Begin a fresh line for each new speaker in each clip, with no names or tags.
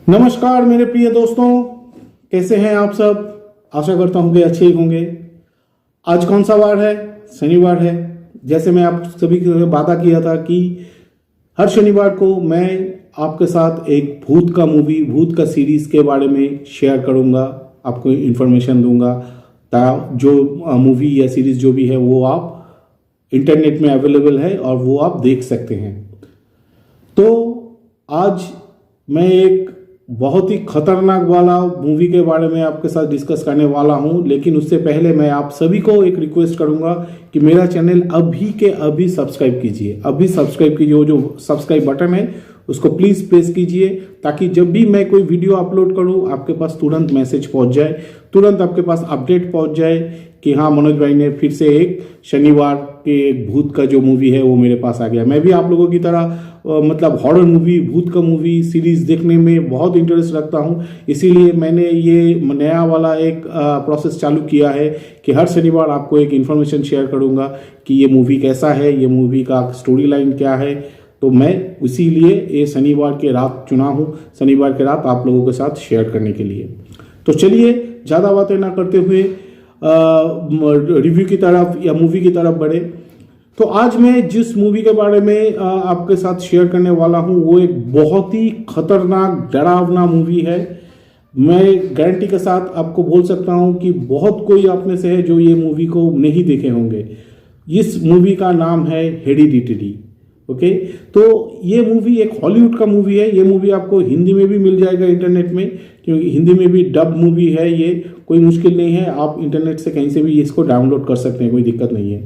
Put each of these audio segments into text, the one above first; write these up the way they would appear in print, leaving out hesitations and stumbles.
नमस्कार मेरे प्रिय दोस्तों, कैसे हैं आप सब। आशा करता हूं कि अच्छे ही होंगे। आज कौन सा वार है? शनिवार है। जैसे मैं आप सभी के साथ वादा किया था कि हर शनिवार को मैं आपके साथ एक भूत का सीरीज के बारे में शेयर करूंगा, आपको इन्फॉर्मेशन दूंगा। जो मूवी या सीरीज जो भी है वो आप इंटरनेट में अवेलेबल है और वो आप देख सकते हैं। तो आज मैं एक बहुत ही खतरनाक वाला मूवी के बारे में आपके साथ डिस्कस करने वाला हूं, लेकिन उससे पहले मैं आप सभी को एक रिक्वेस्ट करूंगा कि मेरा चैनल अभी के अभी सब्सक्राइब कीजिए। अभी सब्सक्राइब कीजिए, वो जो सब्सक्राइब बटन है उसको प्लीज प्रेस कीजिए, ताकि जब भी मैं कोई वीडियो अपलोड करूं आपके पास तुरंत मैसेज पहुंच जाए, तुरंत आपके पास अपडेट पहुंच जाए कि हाँ, मनोज भाई ने फिर से एक शनिवार के एक भूत का जो मूवी है वो मेरे पास आ गया। मैं भी आप लोगों की तरह मतलब हॉरर मूवी, भूत का मूवी सीरीज देखने में बहुत इंटरेस्ट रखता हूं। इसीलिए मैंने ये नया वाला एक प्रोसेस चालू किया है कि हर शनिवार आपको एक इन्फॉर्मेशन शेयर करूंगा कि ये मूवी कैसा है, ये मूवी का स्टोरी लाइन क्या है। तो मैं इसीलिए ये शनिवार के रात चुना हूं, शनिवार के रात आप लोगों के साथ शेयर करने के लिए। तो चलिए ज़्यादा बातें ना करते हुए रिव्यू की तरफ या मूवी की तरफ बढ़े। तो आज मैं जिस मूवी के बारे में आपके साथ शेयर करने वाला हूं वो एक बहुत ही खतरनाक डरावना मूवी है। मैं गारंटी के साथ आपको बोल सकता हूं कि बहुत कोई आप में से है जो ये मूवी को नहीं देखे होंगे। इस मूवी का नाम है हेरिडिटरी। ओके, तो ये मूवी एक हॉलीवुड का मूवी है। ये मूवी आपको हिंदी में भी मिल जाएगा इंटरनेट में, क्योंकि हिंदी में भी डब मूवी है। ये कोई मुश्किल नहीं है, आप इंटरनेट से कहीं से भी इसको डाउनलोड कर सकते हैं, कोई दिक्कत नहीं है।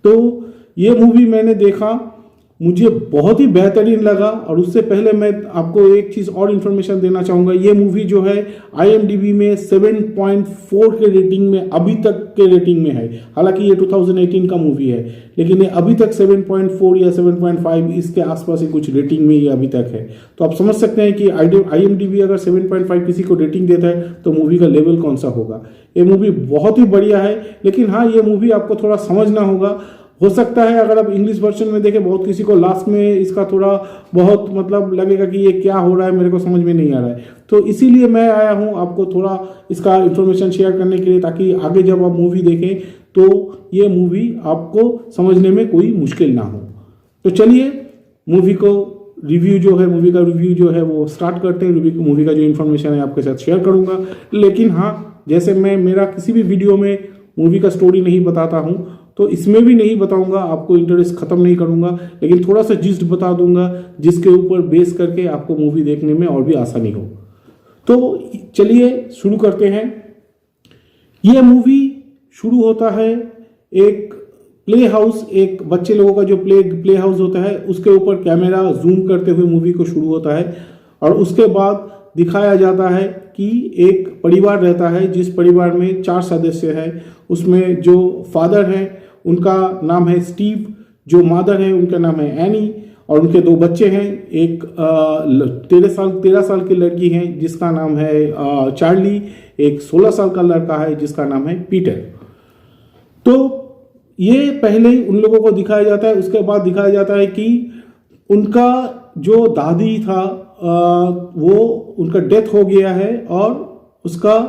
तो ये मूवी मैंने देखा, मुझे बहुत ही बेहतरीन लगा। और उससे पहले मैं आपको एक चीज़ और इन्फॉर्मेशन देना चाहूँगा। ये मूवी जो है IMDb में 7.4 के रेटिंग में, अभी तक के रेटिंग में है। हालांकि ये 2018 का मूवी है, लेकिन ये अभी तक 7.4 या 7.5 इसके आसपास ही कुछ रेटिंग में ये अभी तक है। तो आप समझ सकते हैं कि IMDb अगर 7.5 किसी को रेटिंग देता है तो मूवी का लेवल कौन सा होगा। ये मूवी बहुत ही बढ़िया है, लेकिन हाँ, ये मूवी आपको थोड़ा समझना होगा। हो सकता है अगर आप इंग्लिश वर्जन में देखें, बहुत किसी को लास्ट में इसका थोड़ा बहुत मतलब लगेगा कि ये क्या हो रहा है, मेरे को समझ में नहीं आ रहा है। तो इसीलिए मैं आया हूँ आपको थोड़ा इसका इन्फॉर्मेशन शेयर करने के लिए, ताकि आगे जब आप मूवी देखें तो ये मूवी आपको समझने में कोई मुश्किल ना हो। तो चलिए मूवी का रिव्यू जो है वो स्टार्ट करते हैं। मूवी का जो इन्फॉर्मेशन है आपके साथ शेयर करूँगा, लेकिन हाँ, जैसे मैं मेरा किसी भी वीडियो में मूवी का स्टोरी नहीं बताता हूँ, तो इसमें भी नहीं बताऊंगा, आपको इंटरेस्ट खत्म नहीं करूंगा, लेकिन थोड़ा सा जिस्ट बता दूंगा जिसके ऊपर बेस करके आपको मूवी देखने में और भी आसानी हो। तो चलिए शुरू करते हैं। यह मूवी शुरू होता है एक प्ले हाउस, एक बच्चे लोगों का जो प्ले हाउस होता है उसके ऊपर कैमरा जूम करते हुए मूवी को शुरू होता है। और उसके बाद दिखाया जाता है कि एक परिवार रहता है, जिस परिवार में 4 सदस्य हैं। उसमें जो फादर हैं उनका नाम है स्टीव, जो मदर है उनका नाम है एनी, और उनके 2 बच्चे हैं। एक 13 साल की लड़की है जिसका नाम है चार्ली, एक 16 साल का लड़का है जिसका नाम है पीटर। तो ये पहले ही उन लोगों को दिखाया जाता है। उसके बाद दिखाया जाता है कि उनका जो दादी था वो उनका डेथ हो गया है और उसका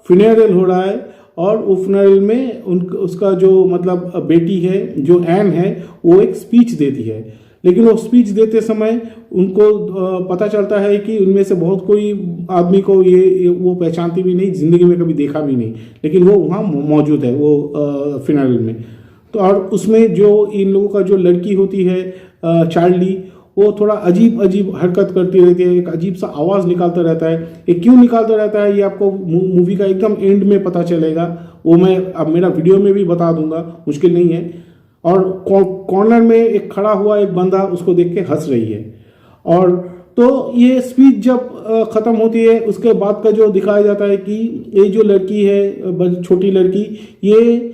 फ्यूनरल हो रहा है। और वो फ्यूनरल में उसका जो मतलब बेटी है जो एन है वो एक स्पीच देती है, लेकिन वो स्पीच देते समय उनको पता चलता है कि उनमें से बहुत कोई आदमी को ये वो पहचानती भी नहीं, जिंदगी में कभी देखा भी नहीं, लेकिन वो वहाँ मौजूद है वो फ्यूनरल में। तो और उसमें जो इन लोगों का जो लड़की होती है चार्ली, वो थोड़ा अजीब हरकत करती रहती है, एक अजीब सा आवाज़ निकालता रहता है। ये क्यों निकालता रहता है ये आपको मूवी का एकदम एंड में पता चलेगा, वो मैं अब मेरा वीडियो में भी बता दूंगा, मुश्किल नहीं है। और कॉर्नर में एक खड़ा हुआ एक बंदा उसको देख के हंस रही है। और तो ये स्पीच जब ख़त्म होती है उसके बाद का जो दिखाया जाता है कि ये जो लड़की है, छोटी लड़की, ये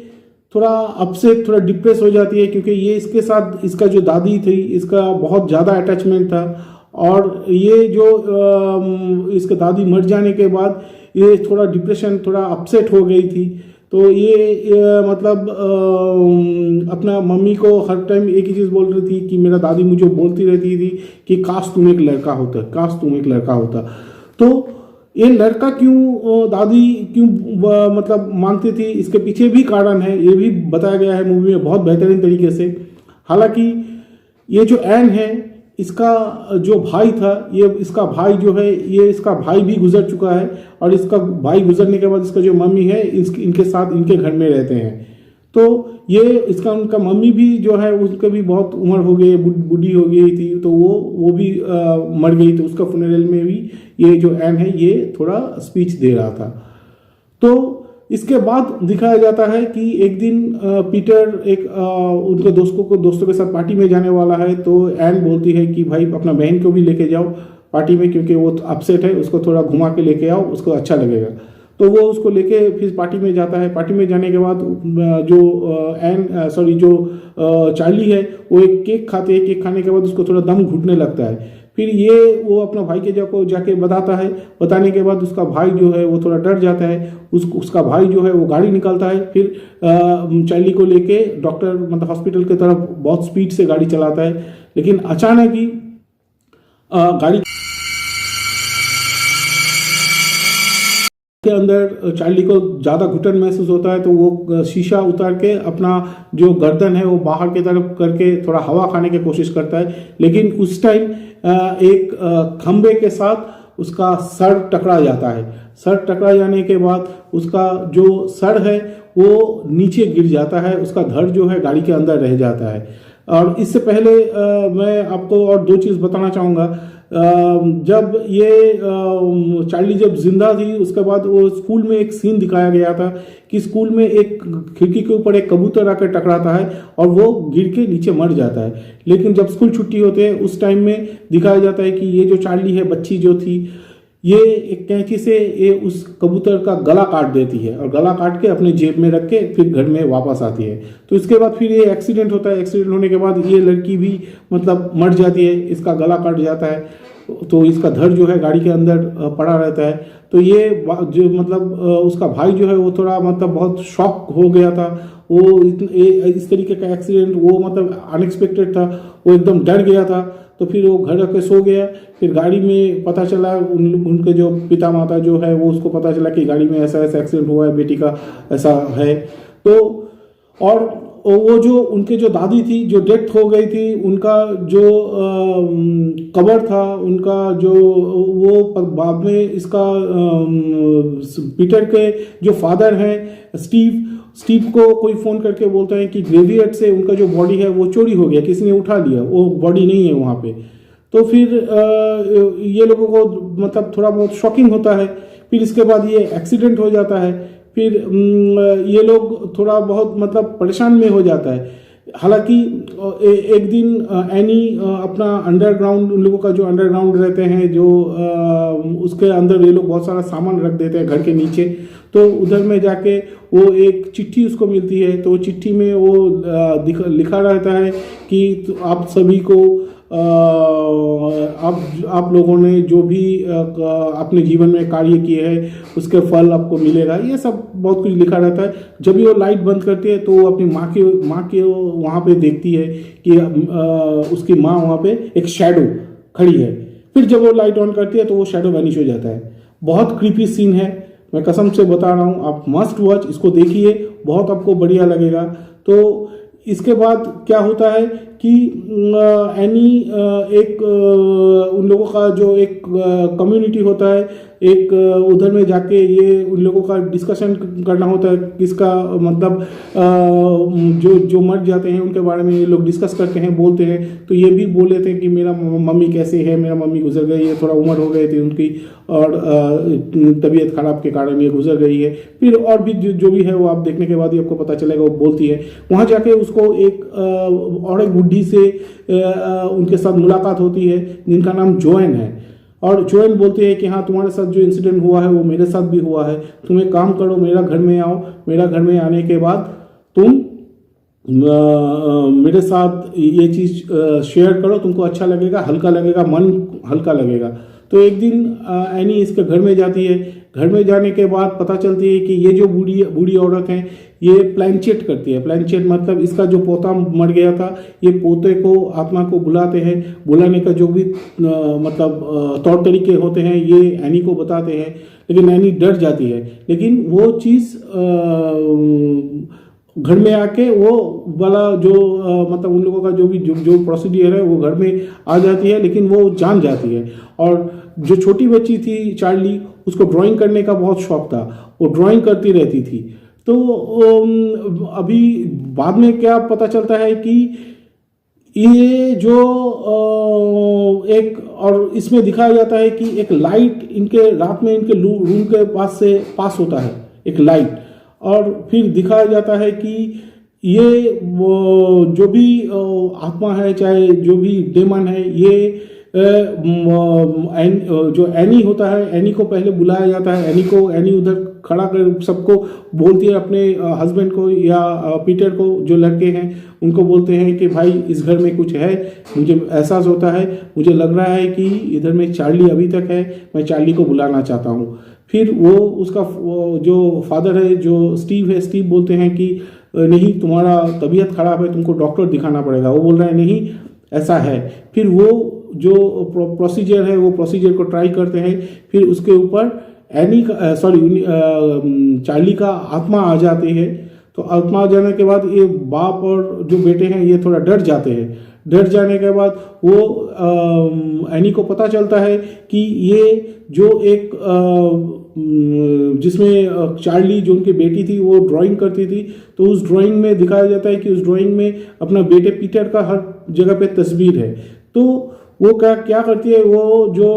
थोड़ा अपसेट, थोड़ा डिप्रेस हो जाती है, क्योंकि ये इसके साथ इसका जो दादी थी इसका बहुत ज़्यादा अटैचमेंट था। और ये जो इसके दादी मर जाने के बाद ये थोड़ा डिप्रेशन, थोड़ा अपसेट हो गई थी। तो मतलब अपना मम्मी को हर टाइम एक ही चीज़ बोल रही थी कि मेरा दादी मुझे बोलती रहती थी कि काश तुम एक लड़का होता, काश तुम एक लड़का होता। तो ये लड़का क्यों दादी क्यों मतलब मानती थी, इसके पीछे भी कारण है, ये भी बताया गया है मूवी में बहुत बेहतरीन तरीके से। हालांकि ये जो एन है, इसका जो भाई था, ये इसका भाई जो है, ये इसका भाई भी गुजर चुका है, और इसका भाई गुजरने के बाद इसका जो मम्मी है इनके साथ इनके घर में रहते हैं। तो ये उनका मम्मी भी जो है, उसके भी बहुत उम्र हो गई, बूढ़ी हो गई थी, तो वो भी मर गई। तो उसका फ्यूनरल में भी ये जो एन है ये थोड़ा स्पीच दे रहा था। तो इसके बाद दिखाया जाता है कि एक दिन पीटर उनके दोस्तों के साथ पार्टी में जाने वाला है। तो एन बोलती है कि भाई अपना बहन को भी लेके जाओ पार्टी में, क्योंकि वो अपसेट है, उसको थोड़ा घुमा के लेके आओ, उसको अच्छा लगेगा। तो वो उसको लेके फिर पार्टी में जाता है। पार्टी में जाने के बाद जो चार्ली है वो एक केक खाते हैं। केक खाने के बाद उसको थोड़ा दम घुटने लगता है। फिर वो अपना भाई के जाके बताता है। बताने के बाद उसका भाई जो है वो थोड़ा डर जाता है। उसका भाई जो है वो गाड़ी निकालता है, फिर चार्ली को लेके डॉक्टर मतलब हॉस्पिटल की तरफ बहुत स्पीड से गाड़ी चलाता है। लेकिन अचानक ही गाड़ी के अंदर चार्ली को ज़्यादा घुटन महसूस होता है। तो वो शीशा उतार के अपना जो गर्दन है वो बाहर की तरफ करके थोड़ा हवा खाने की कोशिश करता है। लेकिन उस टाइम एक खंबे के साथ उसका सर टकरा जाता है। सर टकरा जाने के बाद उसका जो सर है वो नीचे गिर जाता है, उसका धड़ जो है गाड़ी के अंदर रह जाता है। और इससे पहले मैं आपको और दो चीज़ बताना चाहूँगा। जब ये चार्ली जब जिंदा थी, उसके बाद वो स्कूल में एक सीन दिखाया गया था कि स्कूल में एक खिड़की के ऊपर एक कबूतर आकर टकराता है और वो गिर के नीचे मर जाता है। लेकिन जब स्कूल छुट्टी होते हैं उस टाइम में दिखाया जाता है कि ये जो चार्ली है, बच्ची जो थी, ये एक कैंची से ये उस कबूतर का गला काट देती है और गला काट के अपने जेब में रख के फिर घर में वापस आती है। तो इसके बाद फिर ये एक्सीडेंट होता है। एक्सीडेंट होने के बाद ये लड़की भी मतलब मर जाती है, इसका गला कट जाता है, तो इसका धड़ जो है गाड़ी के अंदर पड़ा रहता है। तो ये जो मतलब उसका भाई जो है वो थोड़ा मतलब बहुत शॉक हो गया था। वो इस तरीके का एक्सीडेंट वो मतलब अनएक्सपेक्टेड था, वो एकदम डर गया था। तो फिर वो घर आके सो गया। फिर गाड़ी में पता चला उनके जो पिता माता जो है वो उसको पता चला कि गाड़ी में ऐसा ऐसा एक्सीडेंट हुआ है, बेटी का ऐसा है। तो और वो जो उनके जो दादी थी जो डेथ हो गई थी, उनका जो कबर था उनका जो वो बाद में इसका पीटर के जो फादर हैं स्टीव को कोई फ़ोन करके बोलता है कि ग्रेवयार्ड से उनका जो बॉडी है वो चोरी हो गया, किसी ने उठा लिया, वो बॉडी नहीं है वहाँ पे। तो फिर ये लोगों को मतलब थोड़ा बहुत शॉकिंग होता है। फिर इसके बाद ये एक्सीडेंट हो जाता है। फिर ये लोग थोड़ा बहुत मतलब परेशान में हो जाता है। हालांकि एक दिन एनी अपना अंडरग्राउंड, उन लोगों का जो अंडरग्राउंड रहते हैं जो उसके अंदर ये लोग बहुत सारा सामान रख देते हैं घर के नीचे। तो उधर में जाके वो एक चिट्ठी उसको मिलती है। तो चिट्ठी में वो लिखा रहता है कि आप सभी को आप लोगों ने जो भी अपने जीवन में कार्य किए हैं उसके फल आपको मिलेगा, ये सब बहुत कुछ लिखा रहता है। जब भी वो लाइट बंद करती है तो वो अपनी माँ के वहाँ पे देखती है कि उसकी माँ वहाँ पे एक शैडो खड़ी है। फिर जब वो लाइट ऑन करती है तो वो शैडो वैनिश हो जाता है। बहुत क्रीपी सीन है, मैं कसम से बता रहा हूँ, आप मस्ट वॉच, इसको देखिए, बहुत आपको बढ़िया लगेगा। तो इसके बाद क्या होता है कि एनी एक उन लोगों का जो एक कम्युनिटी होता है, एक उधर में जाके ये उन लोगों का डिस्कशन करना होता है किसका मतलब जो मर जाते हैं उनके बारे में ये लोग डिस्कस करते हैं, बोलते हैं। तो ये भी बोल लेते हैं कि मेरा मम्मी कैसे है, मेरा मम्मी गुजर गई है, थोड़ा उम्र हो गई थी उनकी और तबीयत खराब के कारण ये गुजर गई है। फिर और भी जो भी है वो आप देखने के बाद ही आपको पता चलेगा। वो बोलती है, वहाँ जाके उसको एक बुढ़ी से उनके साथ मुलाकात होती है जिनका नाम जोएन है। और जोएन बोलती है कि हाँ, तुम्हारे साथ जो इंसिडेंट हुआ है वो मेरे साथ भी हुआ है, तुम एक काम करो, मेरा घर में आओ, मेरा घर में आने के बाद तुम मेरे साथ ये चीज़ शेयर करो, तुमको अच्छा लगेगा, हल्का लगेगा, मन हल्का लगेगा। तो एक दिन एनी इसके घर में जाती है। घर में जाने के बाद पता चलती है कि ये जो बूढ़ी बूढ़ी औरत है ये प्लानचेट करती है। प्लानचेट मतलब इसका जो पोता मर गया था, ये पोते को आत्मा को बुलाते हैं। बुलाने का जो भी मतलब तौर तरीके होते हैं ये एनी को बताते हैं, लेकिन एनी डर जाती है। लेकिन वो चीज़ घर में आके वो वाला जो मतलब उन लोगों का जो भी जो प्रोसीडियर है वो घर में आ जाती है, लेकिन वो जान जाती है। और जो छोटी बच्ची थी चार्ली, उसको ड्राइंग करने का बहुत शौक था, वो ड्राइंग करती रहती थी। तो अभी बाद में क्या पता चलता है कि ये जो एक, और इसमें दिखाया जाता है कि एक लाइट इनके रात में इनके रूम के पास से पास होता है, एक लाइट। और फिर दिखाया जाता है कि ये जो भी आत्मा है, चाहे जो भी डेमन है, ये जो एनी होता है, एनी को पहले बुलाया जाता है। एनी उधर खड़ा कर सबको बोलती है, अपने हस्बैंड को या पीटर को, जो लड़के हैं उनको बोलते हैं कि भाई इस घर में कुछ है, मुझे एहसास होता है, मुझे लग रहा है कि इधर में चार्ली अभी तक है, मैं चार्ली को बुलाना चाहता हूँ। फिर वो उसका जो फादर है, जो स्टीव है, स्टीव बोलते हैं कि नहीं, तुम्हारा तबीयत खराब है, तुमको डॉक्टर दिखाना पड़ेगा। वो बोल रहे हैं नहीं ऐसा है। फिर वो जो प्रोसीजर है वो प्रोसीजर को ट्राई करते हैं। फिर उसके ऊपर एनी का चार्ली का आत्मा आ जाती है। तो आत्मा आ जाने के बाद ये बाप और जो बेटे हैं ये थोड़ा डर जाते हैं। डर जाने के बाद वो एनी को पता चलता है कि ये जो एक जिसमें चार्ली जो उनकी बेटी थी वो ड्राइंग करती थी, तो उस ड्राइंग में दिखाया जाता है कि उस ड्राइंग में अपना बेटे पीटर का हर जगह पे तस्वीर है। तो वो क्या करती है, वो जो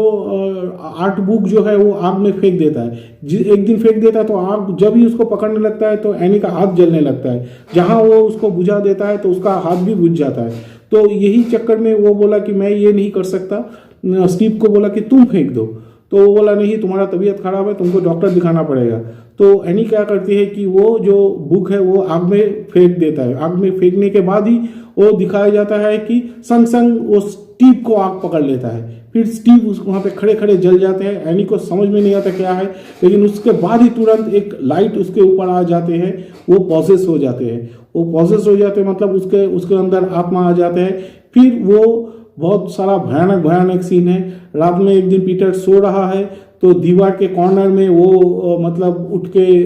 आर्ट बुक जो है वो आग में फेंक देता है। एक दिन फेंक देता है तो आग जब ही उसको पकड़ने लगता है तो एनी का हाथ जलने लगता है। जहां वो उसको बुझा देता है तो उसका हाथ भी बुझ जाता है। तो यही चक्कर में वो बोला कि मैं ये नहीं कर सकता। स्टीव को बोला कि तुम फेंक दो, तो वो बोला नहीं, तुम्हारा तबीयत खराब है, तुमको डॉक्टर दिखाना पड़ेगा। तो एनी क्या करती है कि वो जो बुक है वो आग में फेंक देता है। आग में फेंकने के बाद ही वो दिखाया जाता है कि संग संग वो स्टीव को आग पकड़ लेता है। फिर स्टीव वहां पे खड़े खड़े जल जाते हैं। एनी को समझ में नहीं आता क्या है, लेकिन उसके बाद ही तुरंत एक लाइट उसके ऊपर आ जाते हैं। वो पॉसेस हो जाते हैं। वो पॉसेस हो जाते हैं मतलब उसके अंदर आत्मा आ जाते हैं। फिर वो बहुत सारा भयानक सीन है। रात में एक दिन पीटर सो रहा है तो दीवार के कॉर्नर में वो मतलब उठ के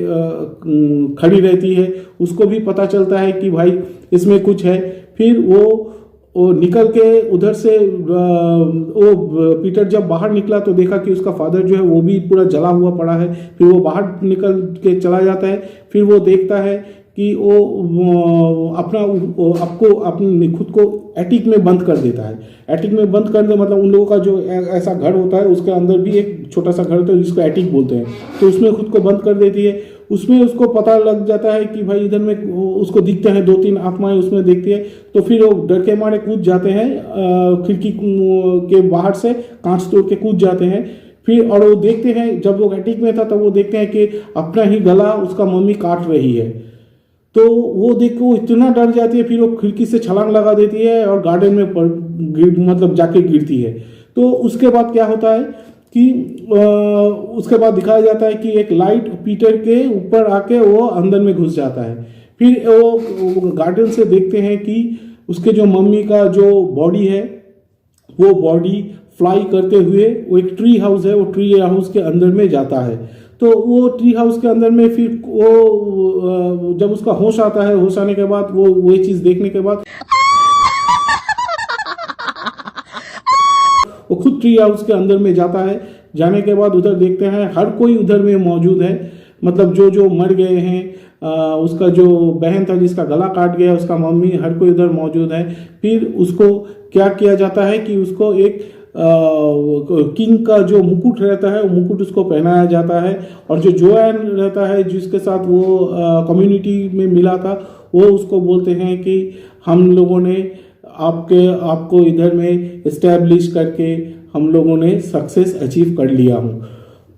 खड़ी रहती है। उसको भी पता चलता है कि भाई इसमें कुछ है। फिर वो निकल के उधर से वो पीटर जब बाहर निकला तो देखा कि उसका फादर जो है वो भी पूरा जला हुआ पड़ा है। फिर वो बाहर निकल के चला जाता है। फिर वो देखता है कि वो अपने खुद को एटिक में बंद कर देता है। एटिक में बंद कर दे मतलब उन लोगों का जो ऐसा घर होता है उसके अंदर भी एक छोटा सा घर होता है जिसको एटिक बोलते हैं। तो उसमें खुद को बंद कर देती है। उसमें उसको पता लग जाता है कि भाई इधर में उसको दिखते हैं 2-3 आत्माएं उसमें देखती है। तो फिर वो डर के मारे कूद जाते हैं खिड़की के बाहर से, कांच तोड़ के कूद जाते हैं। फिर और वो देखते हैं, जब वो एटिक में था तब वो देखते हैं कि अपना ही गला उसका मम्मी काट रही है। तो वो देख के वो इतना डर जाती है। फिर वो खिड़की से छलांग लगा देती है और गार्डन में मतलब जाके गिरती है। तो उसके बाद क्या होता है कि उसके बाद दिखाया जाता है कि एक लाइट पीटर के ऊपर आके वो अंदर में घुस जाता है। फिर वो गार्डन से देखते हैं कि उसके जो मम्मी का जो बॉडी है वो बॉडी फ्लाई करते हुए वो एक ट्री हाउस है, वो ट्री हाउस के अंदर में जाता है। तो वो ट्री हाउस के अंदर में फिर वो जब उसका होश आता है, होश आने के बाद वो चीज देखने के बाद वो खुद ट्री हाउस के अंदर में जाता है। जाने के बाद उधर देखते हैं हर कोई उधर में मौजूद है, मतलब जो मर गए हैं, उसका जो बहन था जिसका गला काट गया, उसका मम्मी, हर कोई उधर मौजूद है। फिर उसको क्या किया जाता है कि उसको एक किंग का जो मुकुट रहता है वो मुकुट उसको पहनाया जाता है। और जो जोएन रहता है जिसके साथ वो कम्युनिटी में मिला था, वो उसको बोलते हैं कि हम लोगों ने आपको इधर में इस्टेब्लिश करके हम लोगों ने सक्सेस अचीव कर लिया हूँ।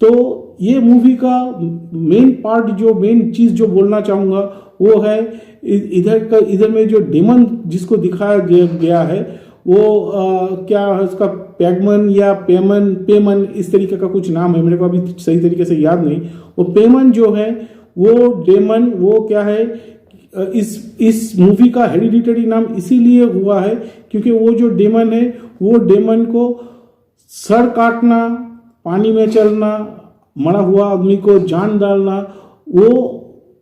तो ये मूवी का मेन चीज़ जो बोलना चाहूँगा वो है इधर में जो डेमन जिसको दिखाया गया है वो क्या है उसका, पैगमन या पेमन इस तरीके का कुछ नाम है, मेरे को अभी सही तरीके से याद नहीं। वो पेमन जो है वो डेमन, वो क्या है, इस मूवी का हेरिडिटरी नाम इसीलिए हुआ है क्योंकि वो जो डेमन है वो डेमन को सर काटना, पानी में चलना, मरा हुआ आदमी को जान डालना, वो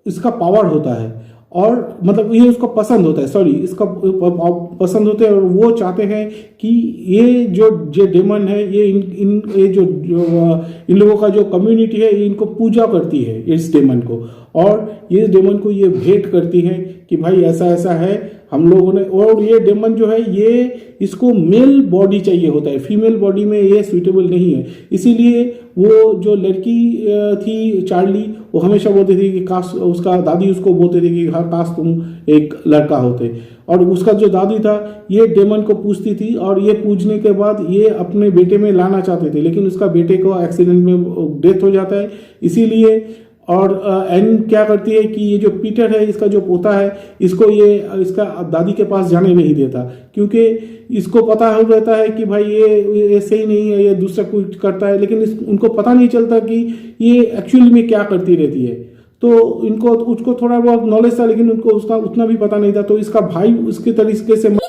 इसका पावर होता है। और मतलब ये उसको पसंद होता है, सॉरी इसका पसंद होता है, और वो चाहते हैं कि ये जो डेमन है ये इन लोगों का जो कम्युनिटी है ये इनको पूजा करती है इस डेमन को, और ये डेमन को ये भेंट करती है कि भाई ऐसा ऐसा है हम लोगों ने। और ये डेमन जो है ये इसको मेल बॉडी चाहिए होता है, फीमेल बॉडी में ये सुइटेबल नहीं है। इसीलिए वो जो लड़की थी चार्ली, वो हमेशा बोलती थी कि काश, उसका दादी उसको बोलते थे कि हाँ काश तुम एक लड़का होते। और उसका जो दादी था ये डेमन को पूछती थी, और ये पूछने के बाद ये अपने बेटे में लाना चाहते थे, लेकिन उसका बेटे को एक्सीडेंट में डेथ हो जाता है। इसीलिए और एन क्या करती है कि ये जो पीटर है इसका जो पोता है, इसको ये इसका दादी के पास जाने नहीं देता, क्योंकि इसको पता हो रहता है कि भाई ये सही नहीं है, ये दूसरा कुछ करता है, लेकिन उनको पता नहीं चलता कि ये एक्चुअली में क्या करती रहती है। तो इनको उसको थोड़ा बहुत नॉलेज था, लेकिन उनको उसका उतना भी पता नहीं था। तो इसका भाई उसके तरीके से मर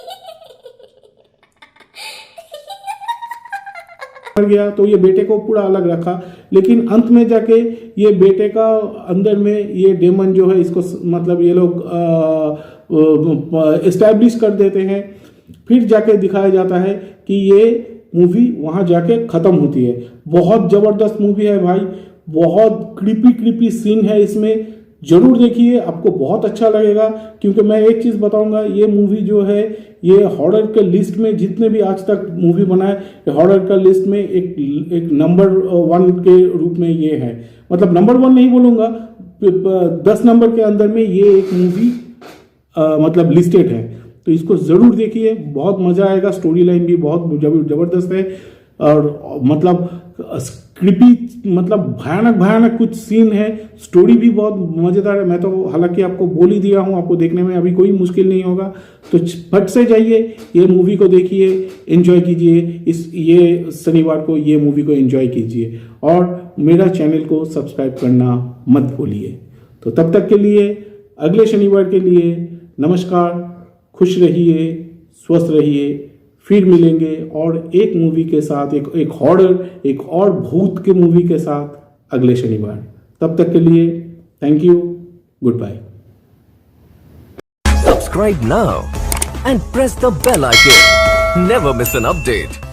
गया, तो ये बेटे को पूरा अलग रखा। लेकिन अंत में जाके ये बेटे का अंदर में ये डेमन जो है इसको मतलब ये लोग एस्टैब्लिश कर देते हैं। फिर जाके दिखाया जाता है कि ये मूवी वहां जाके खत्म होती है। बहुत जबरदस्त मूवी है भाई, बहुत क्रीपी सीन है इसमें, जरूर देखिए, आपको बहुत अच्छा लगेगा। क्योंकि मैं एक चीज बताऊंगा, ये मूवी जो है ये हॉरर के लिस्ट में जितने भी आज तक मूवी बनाए, हॉरर का लिस्ट में एक नंबर 1 के रूप में ये है। मतलब नंबर 1 नहीं बोलूंगा, 10 नंबर के अंदर में ये एक मूवी मतलब लिस्टेड है। तो इसको जरूर देखिए, बहुत मजा आएगा। स्टोरी लाइन भी बहुत जबरदस्त है, और मतलब क्रिपी, मतलब भयानक कुछ सीन है। स्टोरी भी बहुत मजेदार है। मैं तो हालांकि आपको बोल ही दिया हूं, आपको देखने में अभी कोई मुश्किल नहीं होगा। तो फट से जाइए, ये मूवी को देखिए, एंजॉय कीजिए। ये शनिवार को ये मूवी को एंजॉय कीजिए, और मेरा चैनल को सब्सक्राइब करना मत भूलिए। तो तब तक के लिए, अगले शनिवार के लिए नमस्कार, खुश रहिए, स्वस्थ रहिए। फिर मिलेंगे और एक मूवी के साथ, एक हॉरर, एक और भूत के मूवी के साथ अगले शनिवार। तब तक के लिए thank you, goodbye.
Subscribe now and press the bell icon. Never miss an update.